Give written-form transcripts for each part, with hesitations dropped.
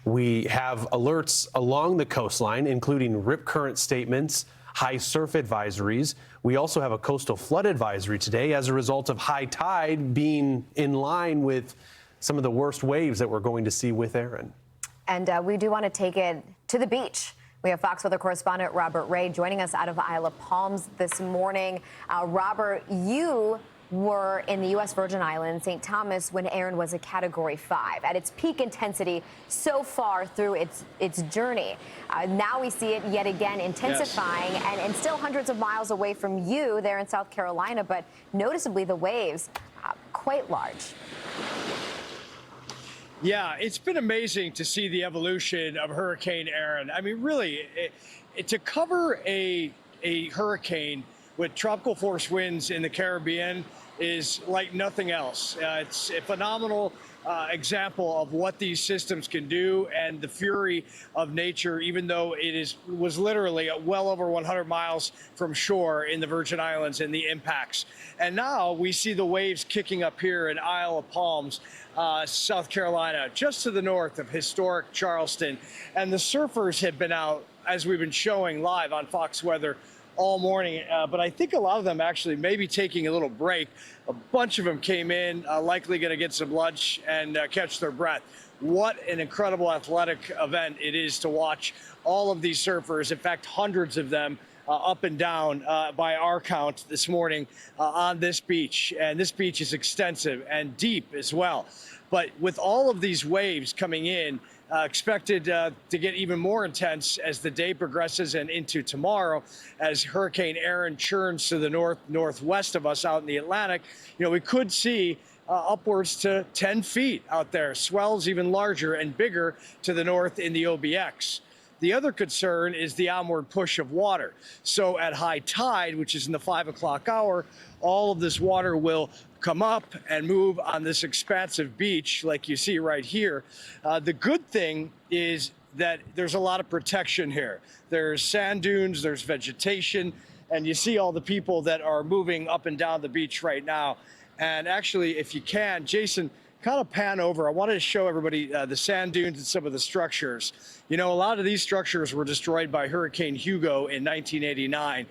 We have alerts along the coastline, including rip current statements, high surf advisories. We also have a coastal flood advisory today as a result of high tide being in line with some of the worst waves that we're going to see with Erin. And we do want to take it to the beach. We have Fox Weather Correspondent Robert Ray joining us out of Isle of Palms this morning. Robert, you were in the U.S. Virgin Islands, St. Thomas, when Erin was a Category 5 at its peak intensity so far through its journey. Now we see it yet again intensifying, yes, and still hundreds of miles away from you there in South Carolina, but noticeably the waves quite large. Yeah, it's been amazing to see the evolution of Hurricane Erin. I mean, really, to cover a hurricane with tropical force winds in the Caribbean is like nothing else. It's a phenomenal example of what these systems can do and the fury of nature, even though it was literally well over 100 miles from shore in the Virgin Islands and the impacts. And now we see the waves kicking up here in Isle of Palms, South Carolina, just to the north of historic Charleston. And the surfers have been out, as we've been showing live on Fox Weather, all morning, but I think a lot of them actually may be taking a little break. A bunch of them came in, likely going to get some lunch and catch their breath. What an incredible athletic event it is to watch all of these surfers, in fact, hundreds of them up and down by our count this morning on this beach. And this beach is extensive and deep as well. But with all of these waves coming in, expected to get even more intense as the day progresses and into tomorrow, as Hurricane Erin churns to the northwest of us out in the Atlantic, we could see upwards to 10 feet out there, swells even larger and bigger to the north in the OBX. The other concern is the onward push of water. So at high tide, which is in the 5 o'clock hour, all of this water will come up and move on this expansive beach like you see right here. The good thing is that there's a lot of protection here. There's sand dunes, there's vegetation, and you see all the people that are moving up and down the beach right now. And actually, if you can, Jason, kind of pan over. I wanted to show everybody the sand dunes and some of the structures. A lot of these structures were destroyed by Hurricane Hugo in 1989.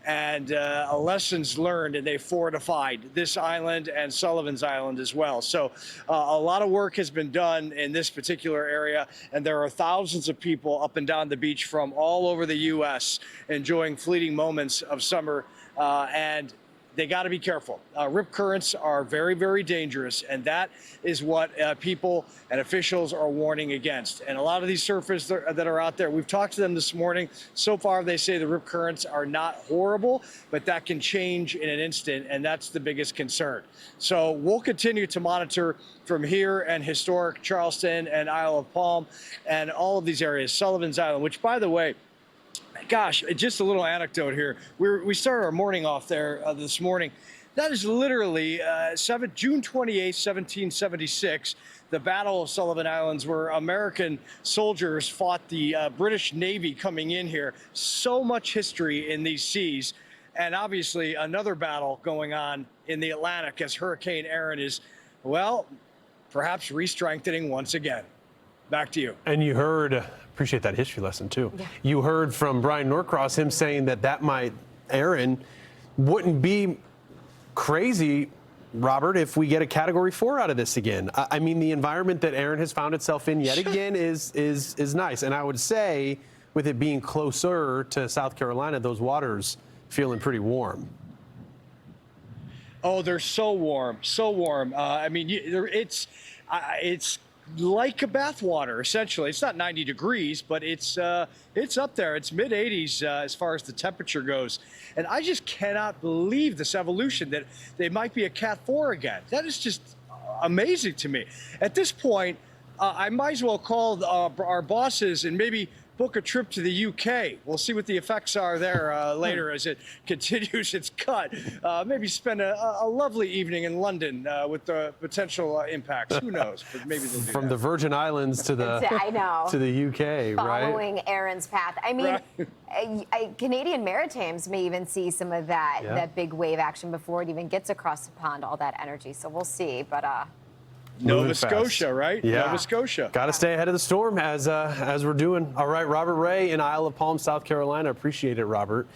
And lessons learned, and they fortified this island and Sullivan's Island as well. So a lot of work has been done in this particular area, and there are thousands of people up and down the beach from all over the U.S. enjoying fleeting moments of summer, and they got to be careful. Rip currents are very, very dangerous, and that is what people and officials are warning against. And a lot of these surfers that are out there, we've talked to them this morning. So far, they say the rip currents are not horrible, but that can change in an instant, and that's the biggest concern. So we'll continue to monitor from here and historic Charleston and Isle of Palm and all of these areas, Sullivan's Island, which, by the way, gosh, just a little anecdote here. We started our morning off there this morning. That is literally June 28, 1776, the Battle of Sullivan Islands, where American soldiers fought the British Navy coming in here. So much history in these seas. And obviously another battle going on in the Atlantic as Hurricane Erin is, well, perhaps re-strengthening once again. Back to you. And you heard, appreciate that history lesson too. Yeah. You heard from Brian Norcross, him saying that Erin wouldn't be crazy, Robert, if we get a Category 4 out of this again. I mean, the environment that Erin has found itself in yet again is nice. And I would say, with it being closer to South Carolina, those waters feeling pretty warm. Oh, they're so warm, so warm. I mean, it's like a bathwater, essentially. It's not 90 degrees, but it's up there. It's mid-80s as far as the temperature goes. And I just cannot believe this evolution that they might be a Cat 4 again. That is just amazing to me. At this point, I might as well call our bosses and maybe book a trip to the UK. We'll see what the effects are there later as it continues its cut. Maybe spend a lovely evening in London with the potential impacts. Who knows? But maybe they'll do From the Virgin Islands to the to the UK, right? Following Erin's path. I mean, Canadian Maritimes may even see some of that big wave action before it even gets across the pond. All that energy. So we'll see. But Nova Scotia, right? Yeah. Nova Scotia. Got to stay ahead of the storm as we're doing. All right, Robert Ray in Isle of Palm, South Carolina. Appreciate it, Robert.